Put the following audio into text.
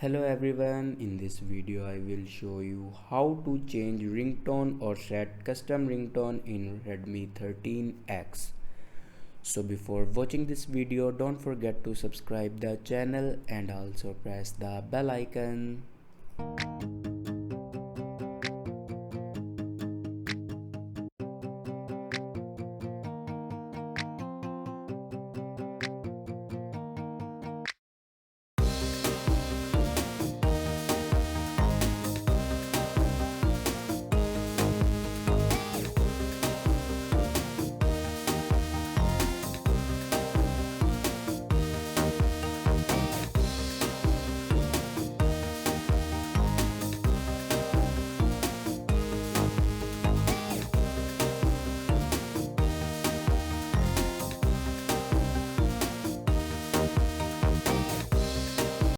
Hello everyone, in this video I will show you how to change ringtone or set custom ringtone in Redmi 13x. So before watching this video, don't forget to subscribe the channel and also press the bell icon.